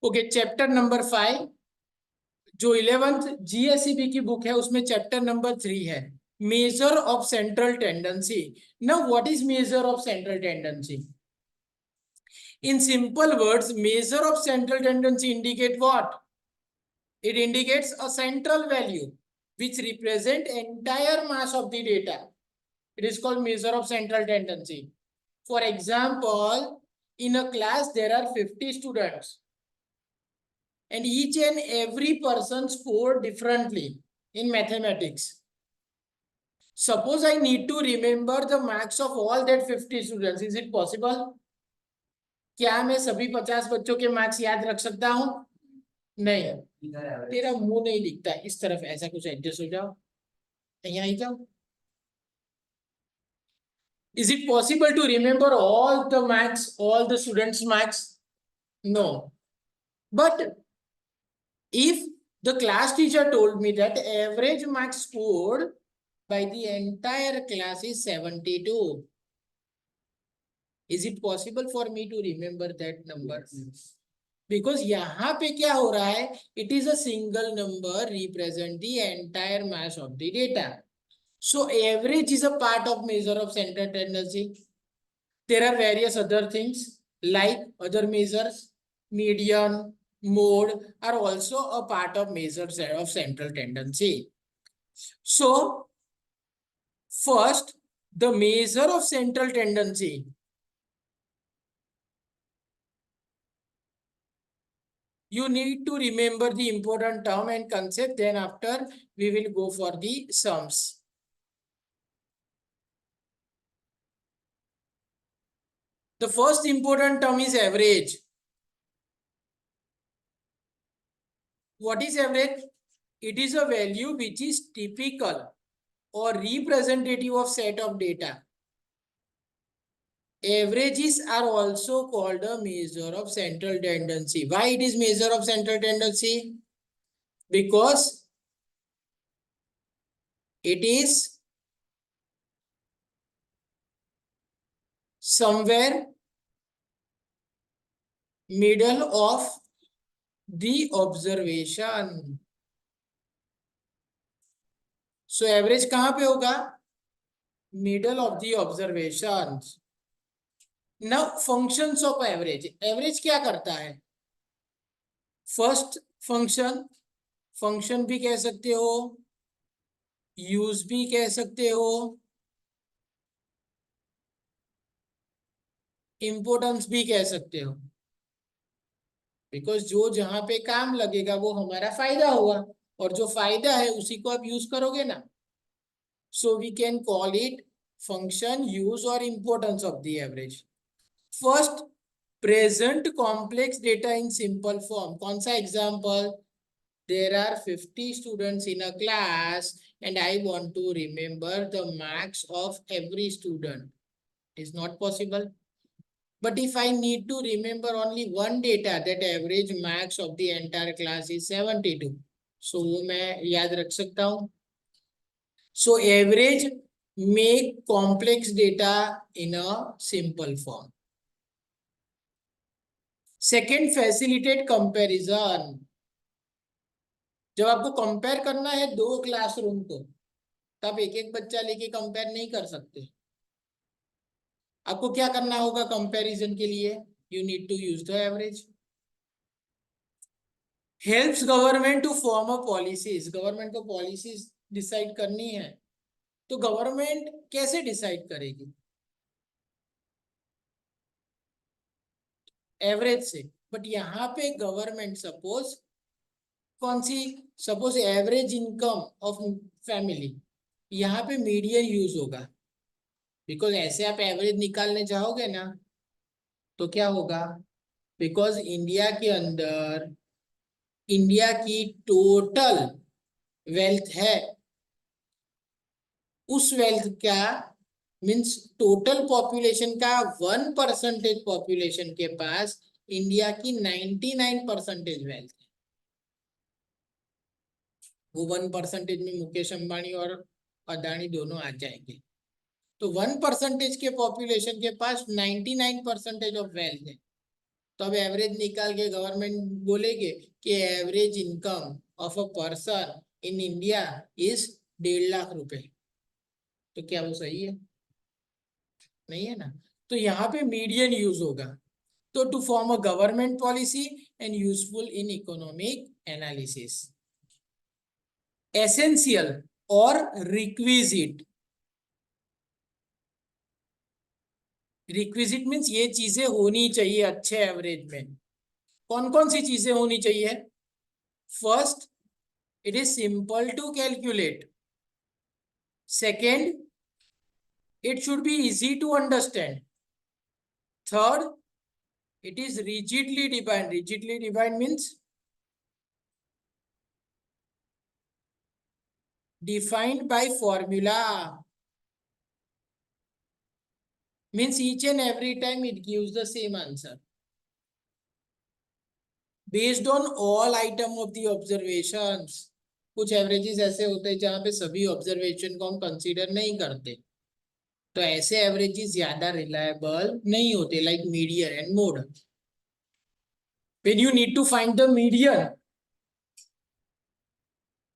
Okay, chapter number 5 जो 11th GSEB की book है उसमें चैप्टर नंबर 3 है, measure of central tendency. Now what is measure of central tendency? In simple words, measure of central tendency indicate what? It indicates a central value which represent entire mass of the data. It is called measure of central tendency. For example, in a class there are 50 students and each and every person scored differently in mathematics. Suppose I need to remember the marks of all that 50 students. Is it possible? क्या मैं सभी 50 बच्चों के marks याद रख सकता हूं? नहीं। तेरा मुंह नहीं दिखता, इस तरफ ऐसा कुछ एडजस्ट हो जाओ, यहाँ ही जाओ। Is it possible to remember all the marks, all the students' marks? No. But if the class teacher told me that average marks scored by the entire class is 72, is it possible for me to remember that number? Because यहाँ पे क्या हो रहा है, it is a single number represent the entire mass of the data. So average is a part of measure of central tendency. There are various other things like other measures, median, mode are also a part of measures of central tendency. So first, the measure of central tendency. You need to remember the important term and concept, then after we will go for the sums. The first important term is average. What is average? It is a value which is typical or representative of set of data. Averages are also called a measure of central tendency. Why it is measure of central tendency? Because it is somewhere middle of the observation. So average कहाँ पे होगा? Middle of the observations. Now functions of average. Average क्या करता है? First function, function भी कह सकते हो, यूज भी कह सकते हो, इंपोर्टेंस भी कह सकते हो, बिकॉज जो जहां पे काम लगेगा वो हमारा फायदा होगा, और जो फायदा है उसी को आप यूज करोगे ना. So we can call it function, use और importance of the average. First, present complex data in simple form. कौन सा example? There are 50 students in a class and I want to remember the marks of every student. It's not possible. But if I need to remember only one data, that average marks of the entire class is 72. So वो मैं याद रख सकता हूँ. So average make complex data in a simple form. Second, facilitate comparison. जब आपको compare करना है दो क्लासरूम को, तब एक एक बच्चा लेके कंपेयर नहीं कर सकते. आपको क्या करना होगा कंपैरिजन के लिए? You need to use the average. Helps government to form a policies. Government को पॉलिसीज डिसाइड करनी है, तो गवर्नमेंट कैसे डिसाइड करेगी? एवरेज से. बट यहाँ पे गवर्नमेंट सपोज कौन सी, suppose average income of family, यहाँ पे मीडियन यूज होगा. बिकॉज ऐसे आप एवरेज निकालने जाओगे ना तो क्या होगा? बिकॉज इंडिया के अंदर इंडिया की टोटल वेल्थ है, उस वेल्थ का मीन्स टोटल पॉपुलेशन का 1% पॉपुलेशन के पास इंडिया की 99% वेल्थ है. वो 1% में मुकेश अंबानी और अदानी दोनों आ जाएंगे. तो 1% के पॉपुलेशन के पास 99% ऑफ वेल्थ है. तो अब एवरेज निकाल के गवर्नमेंट बोलेगे कि average income of a person in India is 1.5 lakh रुपए। तो क्या वो सही है? नहीं है ना। तो यहाँ पे मीडियन यूज होगा। तो to form a government policy and useful in economic analysis. Essential और रिक्विजिट। रिक्विजिट मीन्स ये चीजें होनी चाहिए अच्छे एवरेज में। कौन कौन सी चीजें होनी चाहिए? First, it is simple to calculate. Second, it should be easy to understand. Third, it is rigidly defined. Rigidly defined means defined by formula. Means each and every time it gives the same answer. Based on all item of the observations. कुछ averages ऐसे होते हैं जहां पे सभी observation को हम consider नहीं करते, तो ऐसे एवरेजेस ज्यादा रिलायबल नहीं होते, like median and mode. when you need to find the median,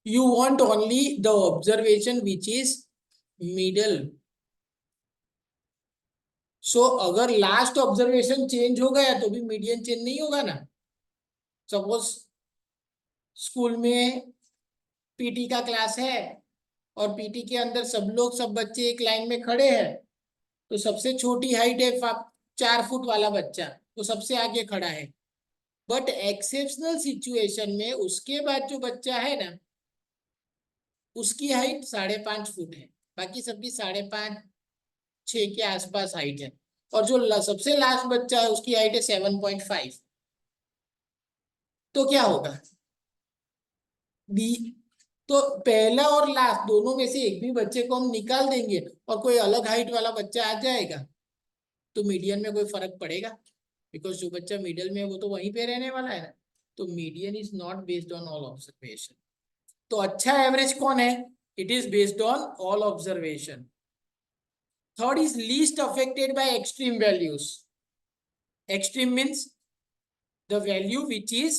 you want only the observation which is middle. सो अगर लास्ट ऑब्जर्वेशन चेंज हो गया तो भी मीडियन चेंज नहीं होगा ना। सपोज स्कूल में पीटी का क्लास है और पीटी के अंदर सब बच्चे एक लाइन में खड़े हैं, तो सबसे छोटी हाइट है 4 फुट वाला बच्चा, तो सबसे आगे खड़ा है। बट एक्सेप्शनल सिचुएशन में उसके बाद जो बच्चा है ना, उसकी हाइट 5.5 फुट है, बाकी सबकी 5.5 6 के आसपास हाइट है, और जो सबसे लास्ट बच्चा है उसकी हाइट है 7.5। तो क्या होगा? बी। तो पहला और लास्ट दोनों में से एक भी बच्चे को हम निकाल देंगे और कोई अलग हाइट वाला बच्चा आ जाएगा, तो मीडियन में कोई फर्क पड़ेगा? बिकॉज जो बच्चा मिडिल में है वो तो वहीं पे रहने वाला है ना। तो median is not based on all observation. तो अच्छा एवरेज कौन है? It is based on all observation. Third is least affected by extreme values. Extreme means the value which is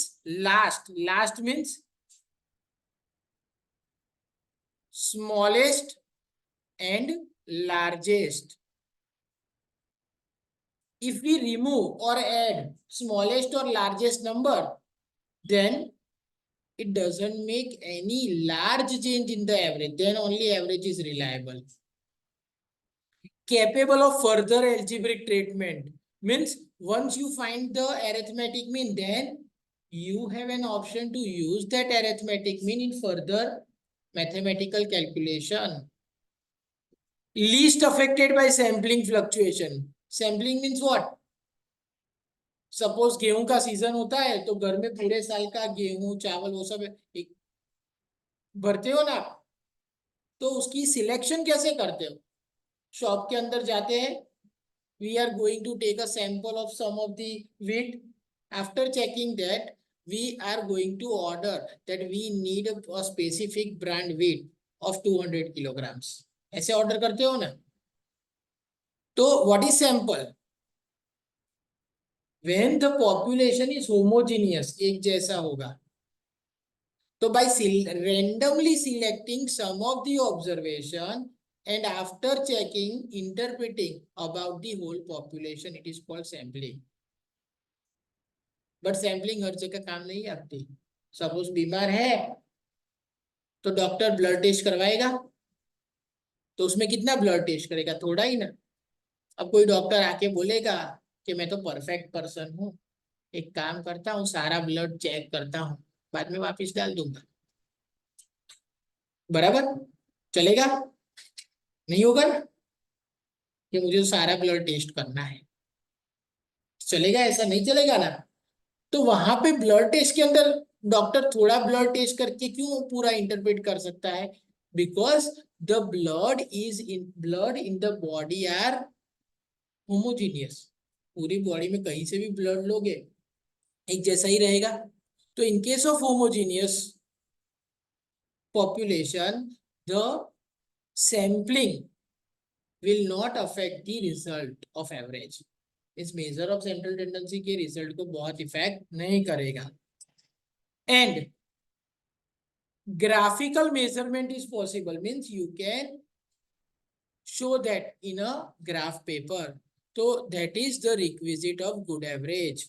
last means smallest and largest. If we remove or add smallest or largest number, then it doesn't make any large change in the average, then only average is reliable. Capable of further algebraic treatment means once you find the arithmetic mean, then you have an option to use that arithmetic mean in further mathematical calculation. Least affected by sampling fluctuation. Sampling means what? Suppose गेहूं का season होता है तो घर में पूरे साल का गेहूं चावल वो सब एक भरते हो ना, तो उसकी सिलेक्शन कैसे करते हो? शॉप के अंदर जाते हैं, we are going to take a sample of some of the wheat. After checking that, we are going to order that we need a specific brand wheat of 200 kilograms. ऐसे order करते हो ना। तो what is sample? When the population is homogeneous, एक जैसा होगा, तो by randomly selecting some of the observation and after checking interpreting about the whole population, it is called sampling. But sampling हर जगह काम नहीं आती। सपोज बीमार है तो डॉक्टर ब्लड टेस्ट करवाएगा, तो उसमें कितना ब्लड टेस्ट करेगा? थोड़ा ही ना। अब कोई डॉक्टर आके बोलेगा कि मैं तो परफेक्ट पर्सन हूँ, एक काम करता हूँ सारा ब्लड चेक करता हूँ बाद में वापिस डाल दूंगा, बराबर चलेगा? नहीं होगा ना कि मुझे तो सारा ब्लड टेस्ट करना है, चलेगा? ऐसा नहीं चलेगा ना। तो वहां पे ब्लड टेस्ट के अंदर डॉक्टर थोड़ा ब्लड टेस्ट करके क्यों पूरा इंटरप्रेट कर सकता है? Because the blood in the body are homogeneous. पूरी बॉडी में कहीं से भी ब्लड लोगे एक जैसा ही रहेगा। तो in case of homogeneous population, the sampling will not affect the result of average. इस मेजर ऑफ सेंट्रल टेंडेंसी के रिजल्ट को बहुत इफेक्ट नहीं करेगा. And graphical measurement is possible means you can show that in a graph paper. So that is the requisite of good average.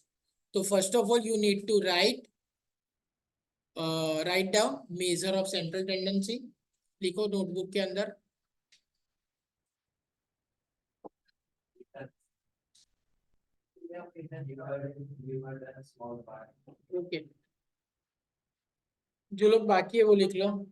So first of all you need to write down measure of central tendency. लिखो notebook के अंदर. Okay, जो लोग बाकी है वो लिख लो.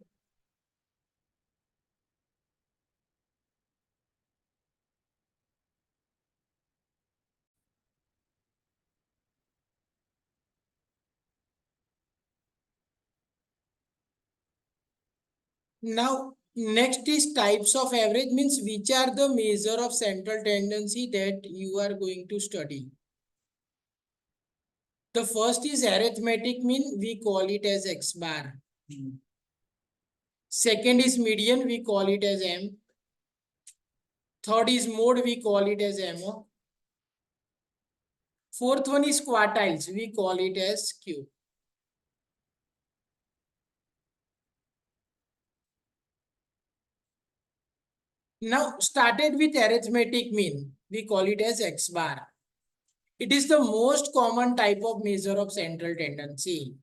Now next is types of average means which are the measure of central tendency that you are going to study. The first is arithmetic mean we call it as X bar. Second is median, we call it as M. Third is mode, we call it as MO. Fourth one is quartiles, we call it as Q. Now started with arithmetic mean, we call it as X bar. It is the most common type of measure of central tendency.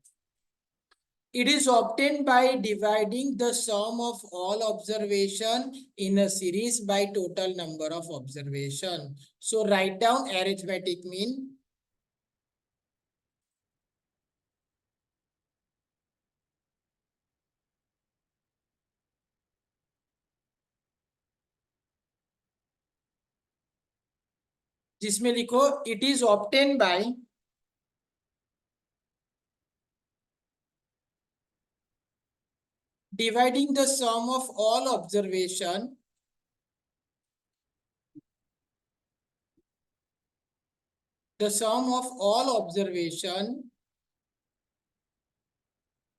It is obtained by dividing the sum of all observation in a series by total number of observation. So write down arithmetic mean. जिसमें लिखो it is obtained by dividing the sum of all observation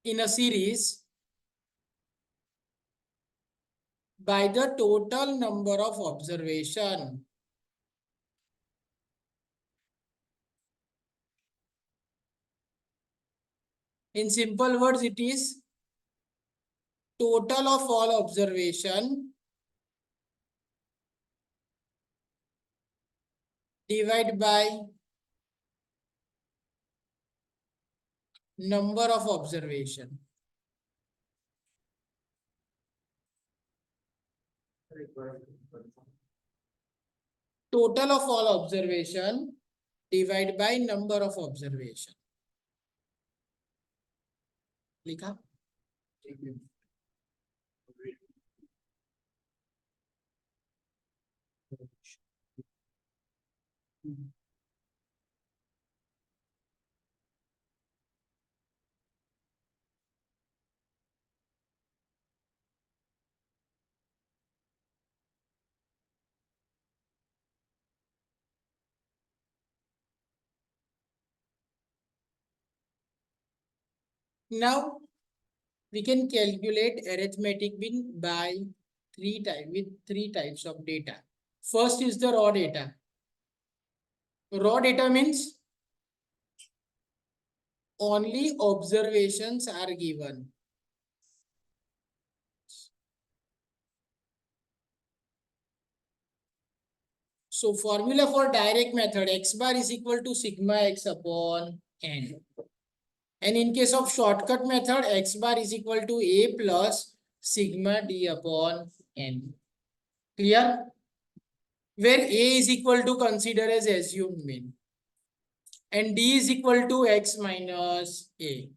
in a series by the total number of observation. In simple words, it is total of all observation divided by number of observation. Total of all observation divided by number of observation. लिखा. Now we can calculate arithmetic mean by three types of data. First is the raw data. Raw data means only observations are given. So formula for direct method, X bar is equal to sigma X upon N. And in case of shortcut method, X bar is equal to A plus sigma D upon N. Clear? Where A is equal to consider as assumed mean. And D is equal to X minus A.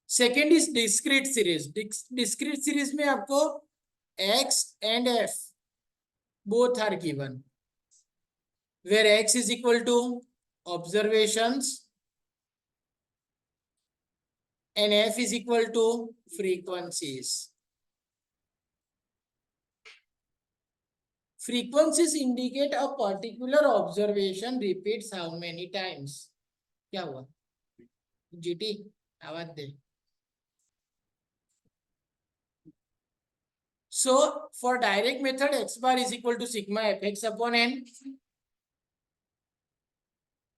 Second is discrete series. Discrete series में आपको X and F both are given. Where X is equal to observations and F is equal to frequencies. Frequencies indicate a particular observation repeats how many times. क्या हुआ? GT आवाज दे. So for direct method, x bar is equal to sigma fx upon n.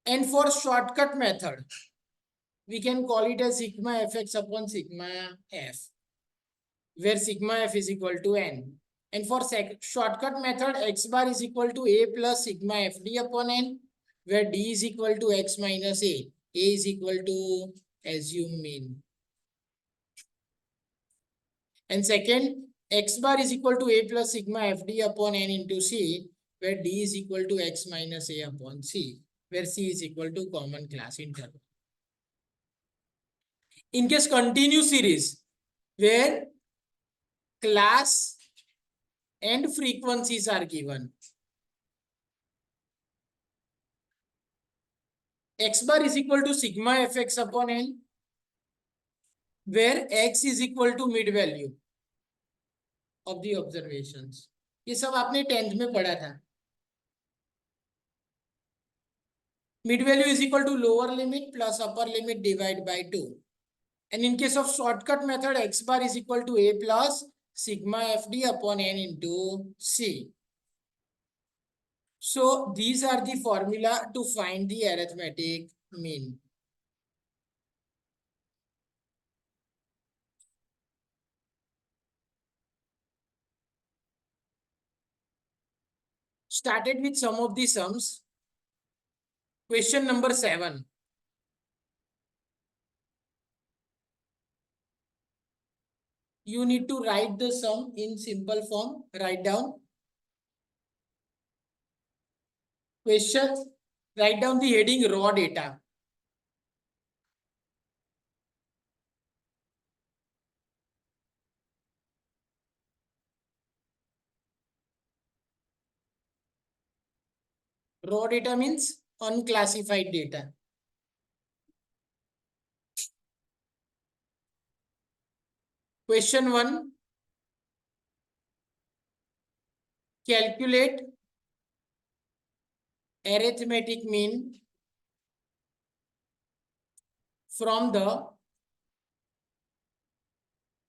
And for shortcut method, we can call it as sigma fx upon sigma f, where sigma f is equal to n. And for shortcut method, x bar is equal to a plus sigma fd upon n, where d is equal to x minus a. A is equal to assume mean. And second, x bar is equal to a plus sigma fd upon n into c, where d is equal to x minus a upon c, where c is equal to common class interval. In case continuous series, where class and frequencies are given, x bar is equal to sigma fx upon n, where x is equal to mid value of the observations. ये सब आपने 10th में पढ़ा था. Mid value is equal to lower limit plus upper limit divided by 2. And in case of shortcut method, x bar is equal to a plus sigma fd upon n into c. So these are the formula to find the arithmetic mean. Started with some of the sums. Question number 7. You need to write the sum in simple form. Write down. Question. Write down the heading raw data. Raw data means unclassified data. Question 1. Calculate arithmetic mean from the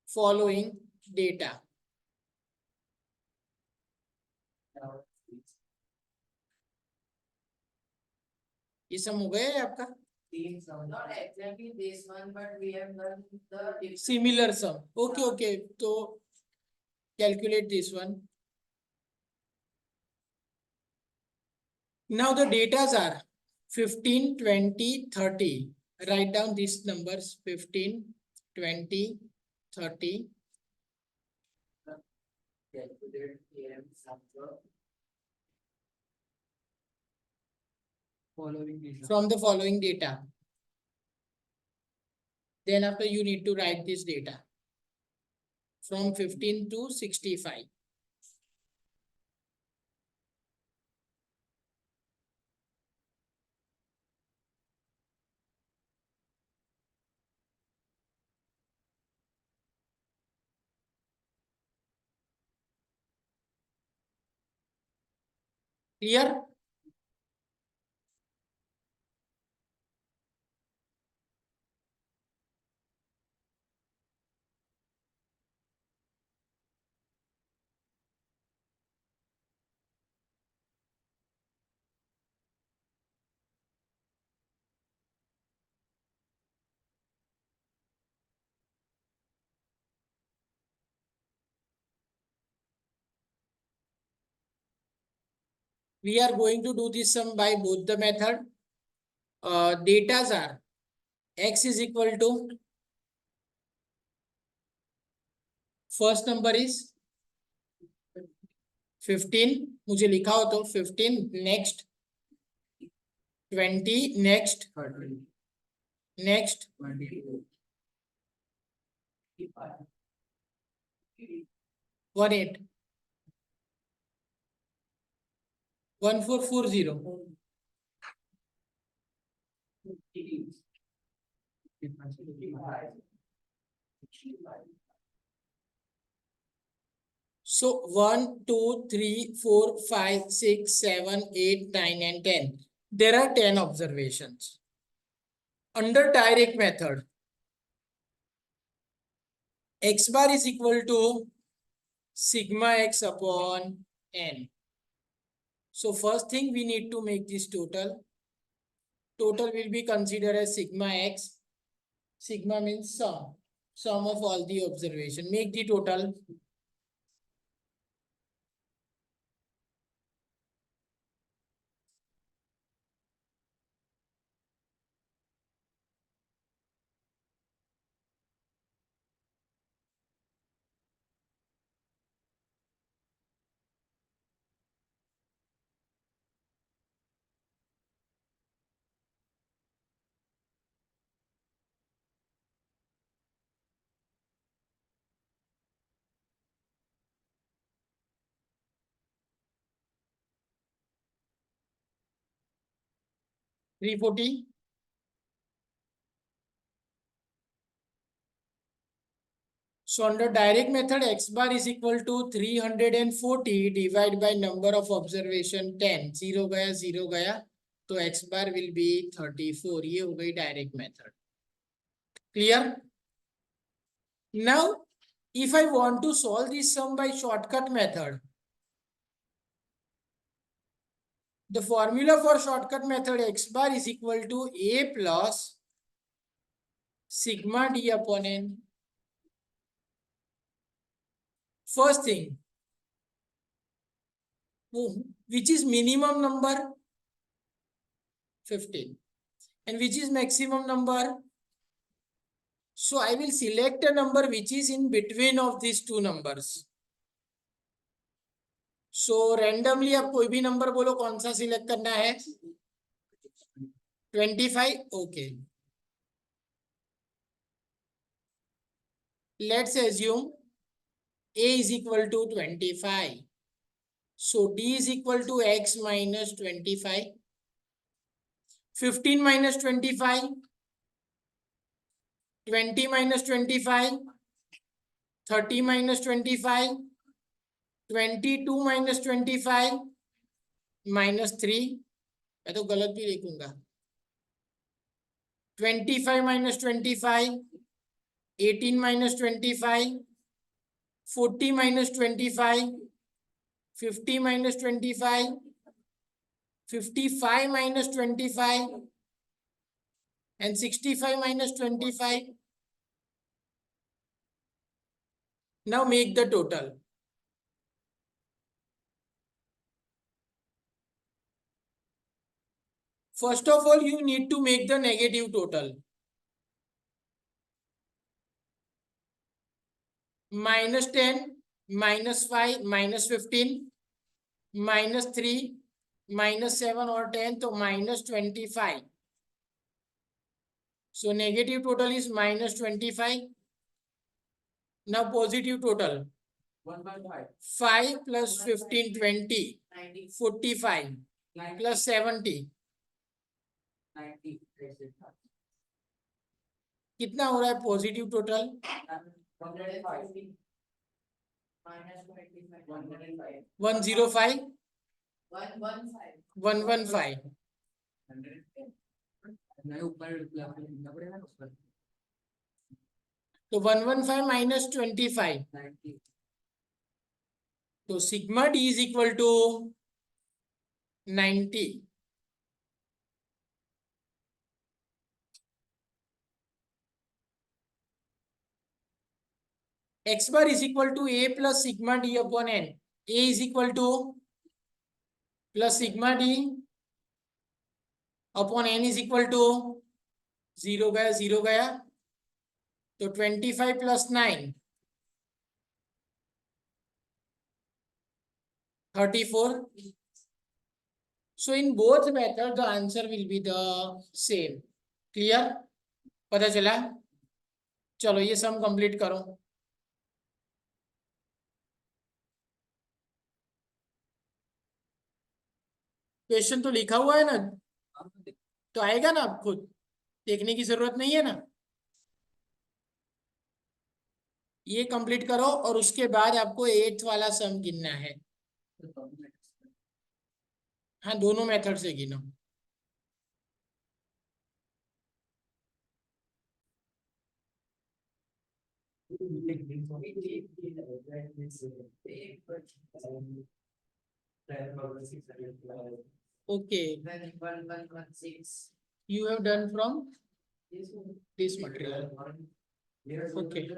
following data. ये सम हो गया है आपका? Not exactly this one, but we have done the Similar sum. Okay. So calculate this one. Now the datas are 15, 20, 30. Write down these numbers: 15, 20, 30. calculate AM sample following data. From the following data. Then after you need to write this data from 15 to 65. Clear? We are going to do this sum by both the method. Datas are x is equal to, first number is 15. मुझे लिखा हो तो 15, next 20, next 30, next 22, 18, 1440. 55. So 1, 2, 3, 4, 5, 6, 7, 8, 9, and 10. There are 10 observations. Under direct method, x bar is equal to sigma x upon n. So first thing we need to make this total. Total will be considered as sigma x. Sigma means sum. Sum of all the observation. Make the total. Three 40. So under direct method, x bar is equal to 340 divided by number of observation 10. 0 gaya, 0 gaya. So x bar will be 34. ये हो गई direct method. Clear? Now, if I want to solve this sum by shortcut method, the formula for shortcut method x bar is equal to a plus sigma d upon n. First thing, which is minimum number? 15. And which is maximum number? So I will select a number which is in between of these two numbers. So randomly आप कोई भी number बोलो कौन सा select करना है? 25. Okay. Let's assume a is equal to 25. So d is equal to x minus 25. 15 minus 25. 20 minus 25. 30 minus 25. 22 minus 25. Minus 3. मैं तो गलत भी लिखूंगा. 25 minus 25. 18 minus 25. 40 minus 25. 50 minus 25. 55 minus 25. And 65 minus 25. Now make the total. First of all, you need to make the negative total. Minus 10, minus 5, minus 15, minus 3, minus 7 or 10, so minus 25. So negative total is minus 25. Now positive total. 1.5. 5 plus 15, 20, 90. 45 plus 70. 90. कितना हो रहा है positive total? 105. Minus 25. 105. 105. 115. 115. तो 115 minus 25. 90. तो sigma d is equal to 90. X bar is equal to a plus sigma d upon n. A is equal to plus sigma d upon n is equal to 0 गया 0 गया. तो 25 plus 9 34. So in both methods the answer will be the same. Clear? पता चला? चलो ये sum complete करो. Question तो लिखा हुआ है ना, तो आएगा ना, आप खुद देखने की जरूरत नहीं है ना. ये कंप्लीट करो और उसके बाद आपको 8th वाला सम गिनना है. हाँ दोनों मेथड से गिनो. Okay, Then 1116. you have done from This one. this material. Okay.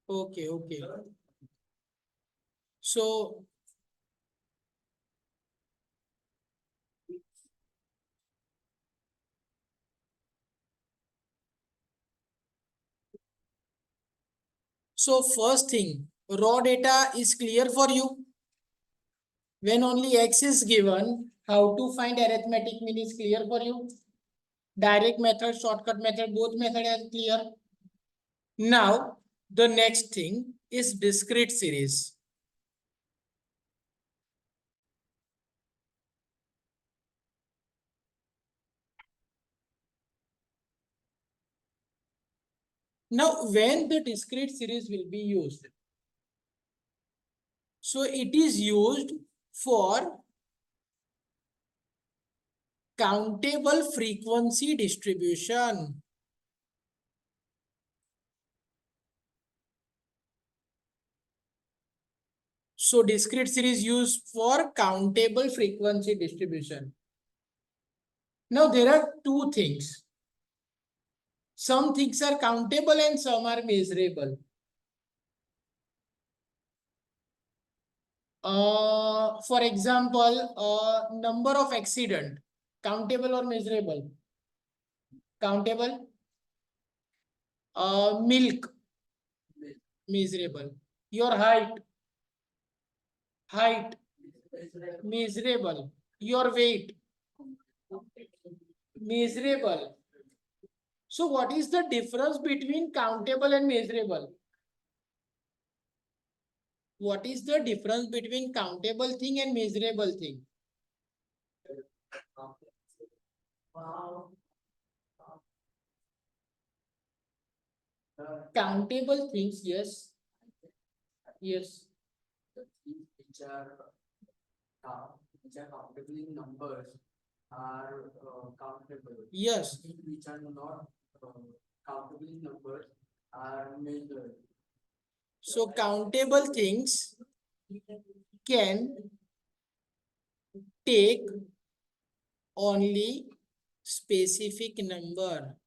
Okay, okay. So first thing, raw data is clear for you. When only x is given, how to find arithmetic mean is clear for you. Direct method, shortcut method, both method are clear. Now, the next thing is discrete series. Now, when the discrete series will be used? So it is used for countable frequency distribution. So discrete series used for countable frequency distribution. Now there are two things. Some things are countable and some are measurable. For example, number of accident, countable or measurable? Countable. Milk, measurable. Your height, measurable. Your weight, measurable. So what is the difference between countable and measurable? What is the difference between countable thing and measurable thing? Countable things, yes. Yes. Which are countable in numbers are countable. Yes. Which are not countable in numbers are measured. So countable things can take only specific number.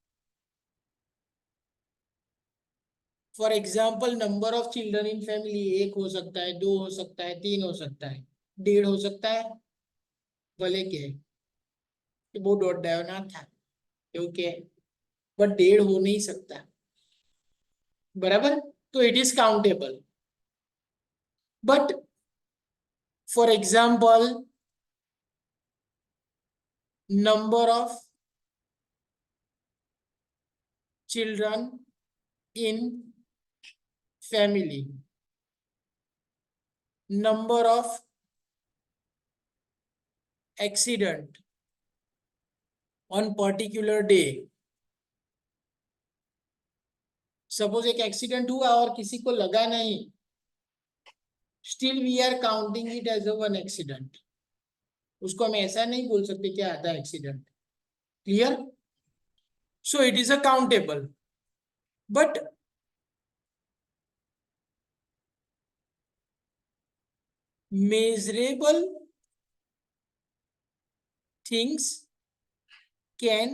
For example, number of children in family 1 हो सकता है, 2 हो सकता है, 3 हो सकता है, 1.5 हो सकता है, भले के वो डॉट डायो ना था क्योंकि बट 1.5 हो नहीं सकता बराबर. तो it is countable. But for example number of children in family, number of accident on particular day. Suppose एक एक्सीडेंट हुआ और किसी को लगा नहीं, still we are counting it as a one accident. उसको हम ऐसा नहीं बोल सकते क्या आधा accident. Clear? So it is a countable. But measurable things can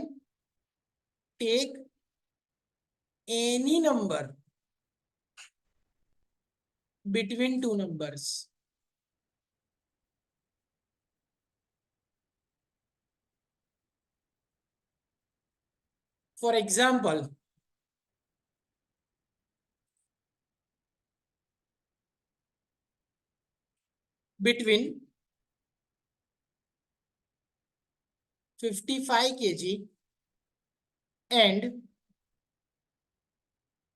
take any number between two numbers. For example, between 55 kg and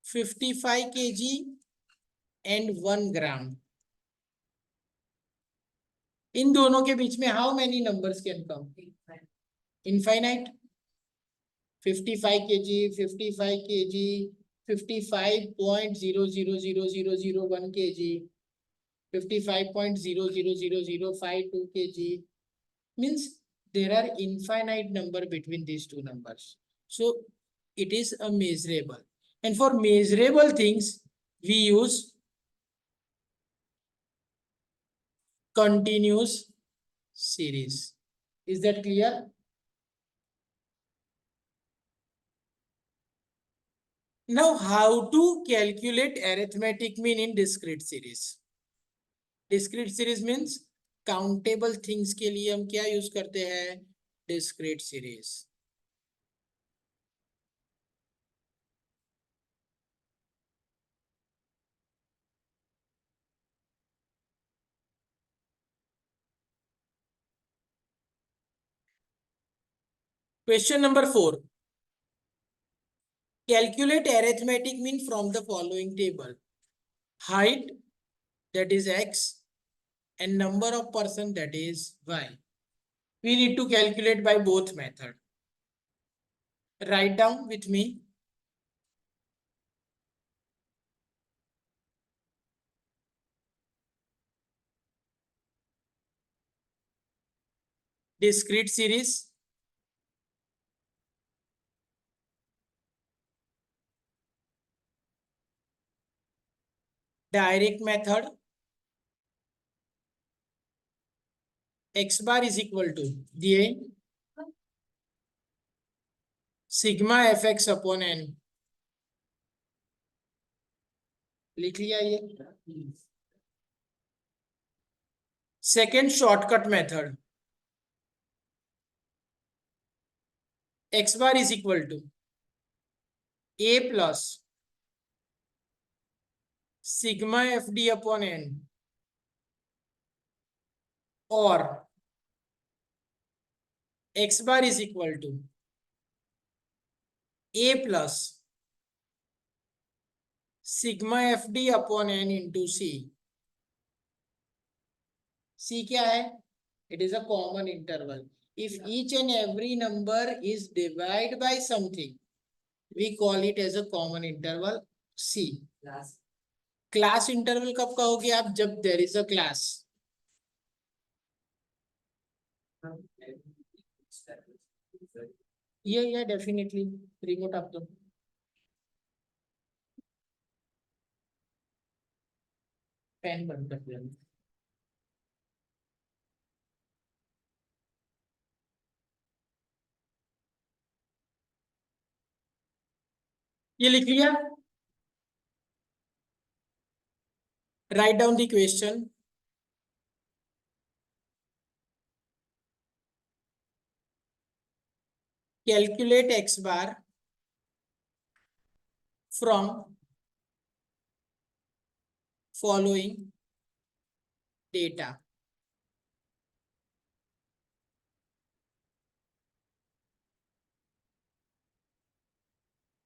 55 kg and 1 gram. इन दोनों के बीच में how many numbers can come? Infinite. 55 kg, 55 kg, 55.000001 kg, 55.000052 kg. Means there are infinite number between these two numbers. So it is a measurable. And for measurable things, we use continuous series. Is that clear? Now, how to calculate arithmetic mean in discrete series? Discrete series means countable things के लिए हम क्या use करते हैं? Discrete series. Question number 4. Calculate arithmetic mean from the following table. Height, that is X, and number of person, that is Y. We need to calculate by both method. Write down with me. Discrete series. Direct method. X bar is equal to दिए sigma fx upon n. लिख लिया ये. Second shortcut method. X bar is equal to a plus sigma fd upon n or x bar is equal to a plus sigma fd upon n into c. C क्या है? It is a common interval. If each and every number is divided by something, we call it as a common interval C. Class interval कब कहोगे आप? जब there is a class. Yeah, definitely. Remote up to. Pen बंद कर दिया. ये लिख लिया. Write down the question. Calculate x bar from following data.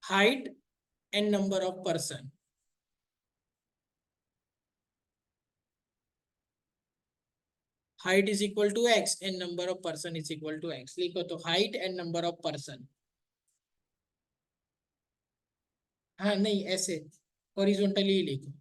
Height and number of person. Height is equal to x and number of person is equal to x. लिखो तो height and number of person. हाँ नहीं ऐसे horizontally लिखो.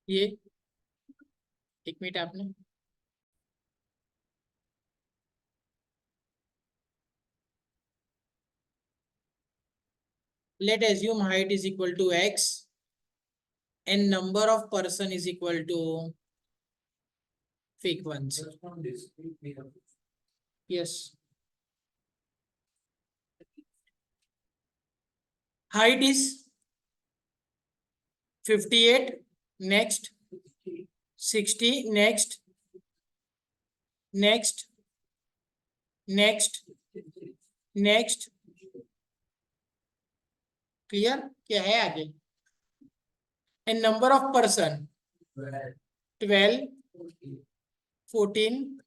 ये एक minute आपने let assume height is equal to x and number of person is equal to fake ones. Yes. Height is 58. Next. 60. Next. Next. Next. Next. Clear? क्या है आगे? And number of person 12, 14,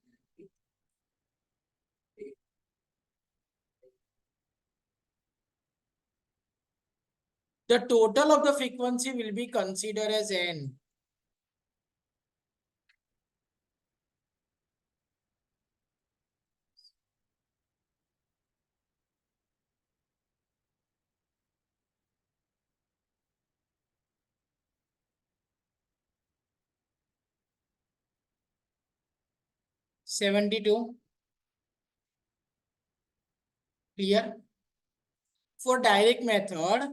the total of the frequency will be considered as n. $72. Clear? For direct method,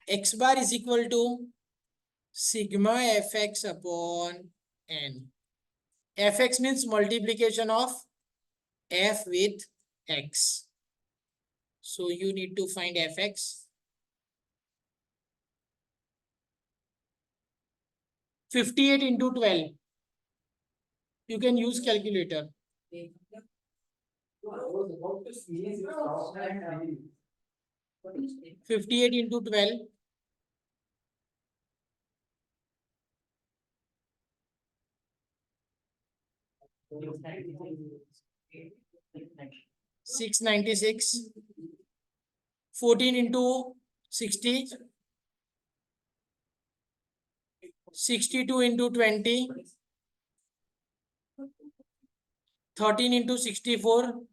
x bar is equal to sigma fx upon n. Fx means multiplication of f with x. So you need to find fx. 58 into 12. You can use calculator. I was about to sneeze, it stopped and 58 into 12. 696. 14 into 60. 62 into 20. 13 into 64.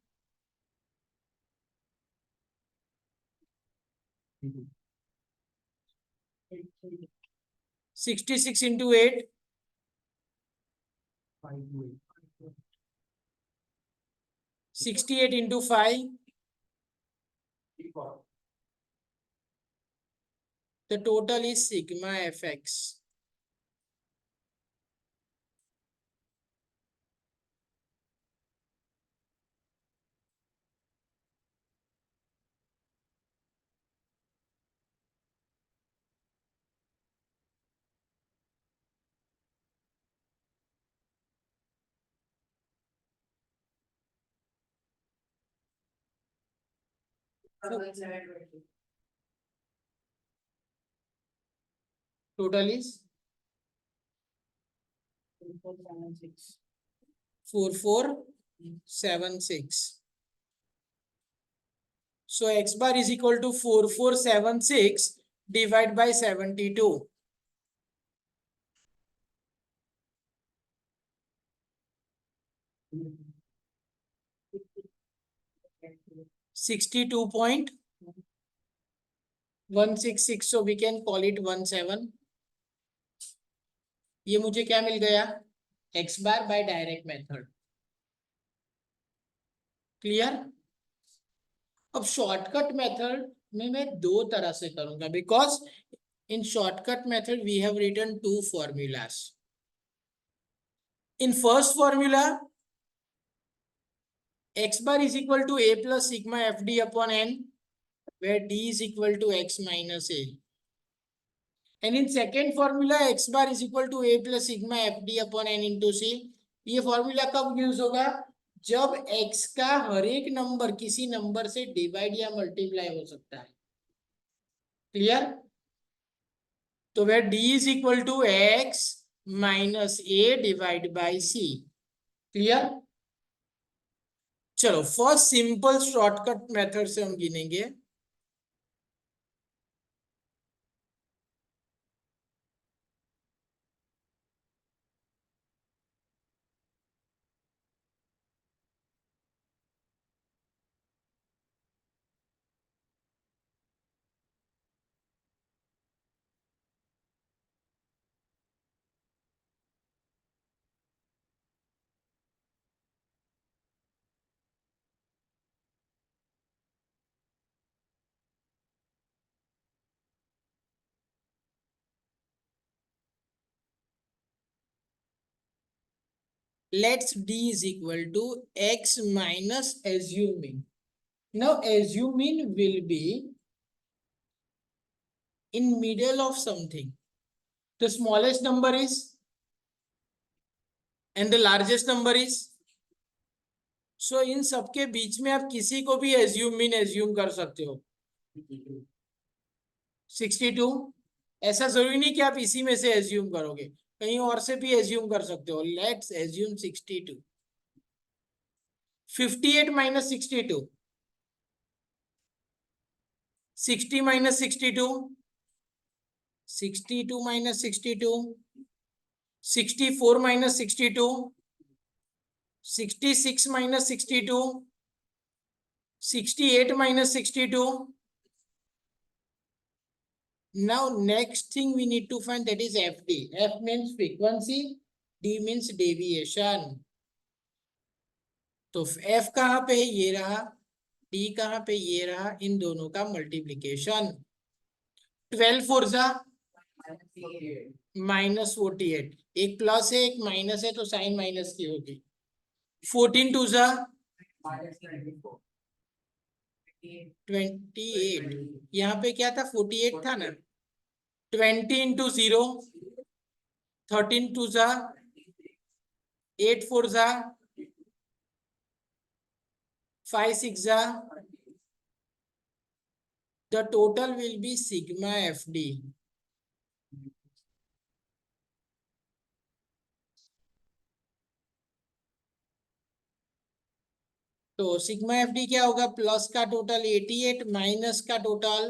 66 into 8. 68 into 5. The total is sigma fx. Total is 4476. So x bar is equal to 4476 divided by 72. 62.166. So we can call it 17. ये मुझे क्या मिल गया? x bar by direct method. Clear? अब shortcut method में मैं दो तरह से करूंगा, because in shortcut method we have written two formulas. In first formula x bar is equal to a plus sigma fd upon n, where d is equal to x minus a. And in second formula x bar is equal to a plus sigma fd upon n into c. ये formula कब use होगा? जब x का हर एक number किसी number से divide या multiply हो सकता है. क्लियर? तो वह d is equal to x minus a divided by c. Clear? चलो फर्स्ट सिंपल शॉर्टकट मेथड से हम गिनेंगे. Let's d is equal to x minus assuming. Now assuming will be in middle of something. The smallest number is and the largest number is. So इन सबके बीच में आप किसी को भी assume कर सकते हो. 62. ऐसा जरूरी नहीं कि आप इसी में से assume करोगे. कहीं और से भी एज्यूम कर सकते हो. Let's assume 62. 58 minus 62. 60 minus 62. 62 minus 62. 64 minus 62. 66 minus 62. 68 minus 62. Now next thing we need to find, that is FD. F means frequency, D means deviation. तो F कहाँ पे है, ये रहा. D कहाँ पे, ये रहा. इन दोनों का मल्टीप्लीकेशन. 12 फोर जा -48. एक प्लस है एक माइनस है, तो साइन माइनस की होगी. 14 टू जा 28. यहाँ पे क्या था, 48 था ना. 20 इंटू 0. 13 टू जा 8 फोर जा 5 6 जा. The total will be sigma FD. तो सिग्मा FD क्या होगा, प्लस का टोटल 88 माइनस का total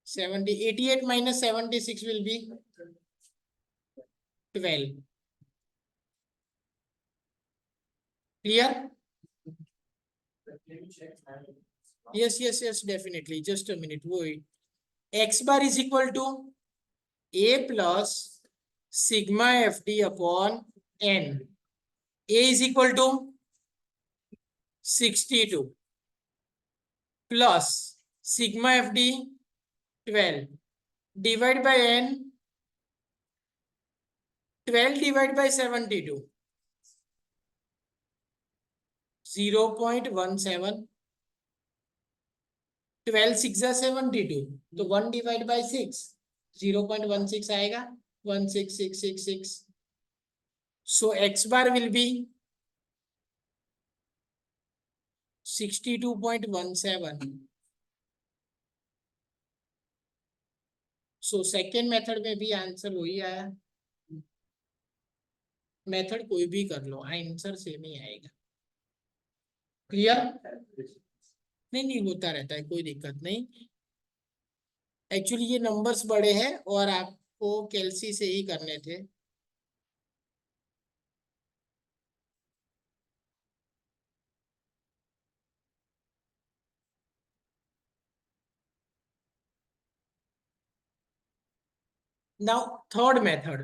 70. 88 minus 76 will be 12. Clear? Yes, definitely. Just a minute. Wait. X bar is equal to A plus sigma FD upon N. A is equal to 62 plus sigma FD 12 divide by N. 12 divided by 72. 0.17. 12 6 जा 72. तो 1 divided by 6. 0.16 आएगा. 16666. So X bar will be 62.17. So second method में भी answer वही आया. Method कोई भी कर लो, आंसर सेम ही आएगा. क्लियर? नहीं होता रहता है, कोई दिक्कत नहीं. एक्चुअली ये नंबर्स बड़े हैं और आपको कैलसी से ही करने थे. Now third method,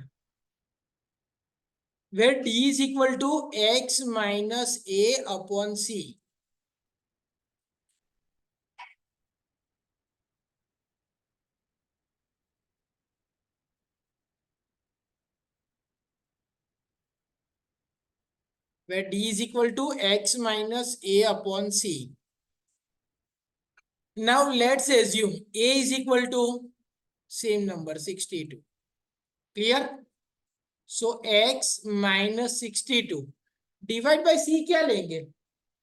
where D is equal to X minus A upon C. Where D is equal to X minus A upon C. Now let's assume A is equal to same number 62. Clear? So X minus 62 divide by C क्या लेंगे,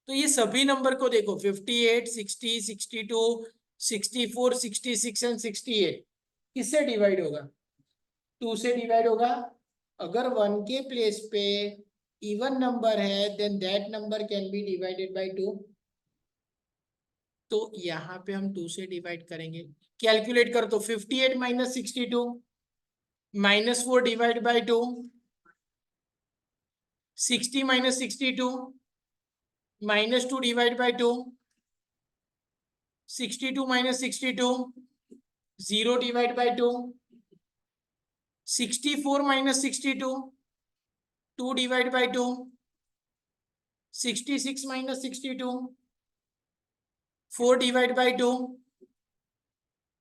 तो ये सभी number को देखो 58, 60, 62, 64, 66 and 68 किससे divide होगा, 2 से डिवाइड होगा. अगर 1 के प्लेस पे इवन नंबर है then that number can be divided by 2. तो यहाँ पे हम 2 से डिवाइड करेंगे. कैलकुलेट कर तो 58 minus 62 -4 divide by 2. 60 minus 62 -2 divided by 2. 62 minus 62 0 divided by 2. 64 minus 62 2 divided by 2. 66 minus 62 4 divided by 2.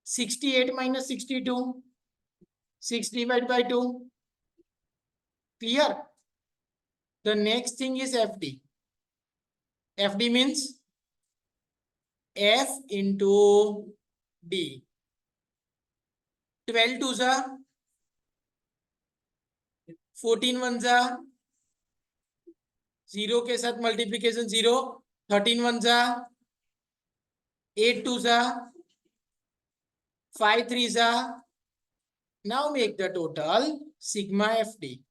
68 minus 62 6 divided by 2. Clear? The next thing is FD. FD means F into D. 12 2 जा 14 1 जा 0 के साथ multiplication 0. 13 1 जा 8 2s are 5 3s are. Now make the total sigma FD.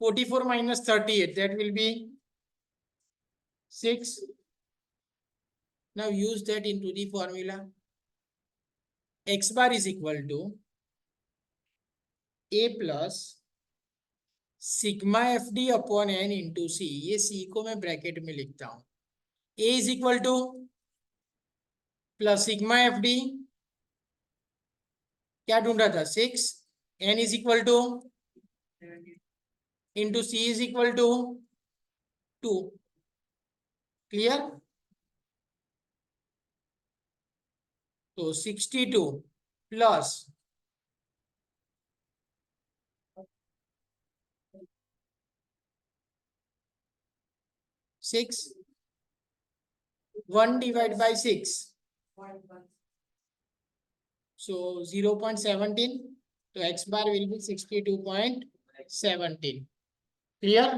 -44 minus 38, that will be 6. Now use that into the formula. X bar is equal to A plus sigma F D upon N into C. ये C को मैं bracket में लिखता हूं. A is equal to plus sigma F D, क्या ढूंढा था 6. N is equal to into C is equal to 2. Clear. तो 62 प्लस 6, 1 divided by 6, 0.1. so 0.17. तो x bar will be 62.17. Clear.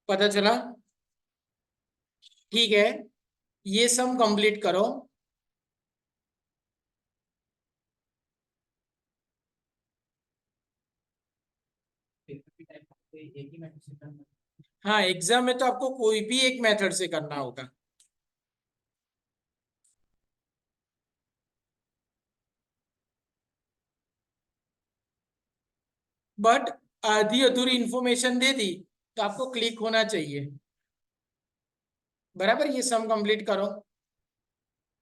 पता चला. ठीक है, ये सम कंप्लीट करो. हाँ, एग्जाम में तो आपको कोई भी एक मेथड से करना होगा. बट आधी अधूरी इंफॉर्मेशन दे दी तो आपको क्लिक होना चाहिए. बराबर. ये सम कंप्लीट करो.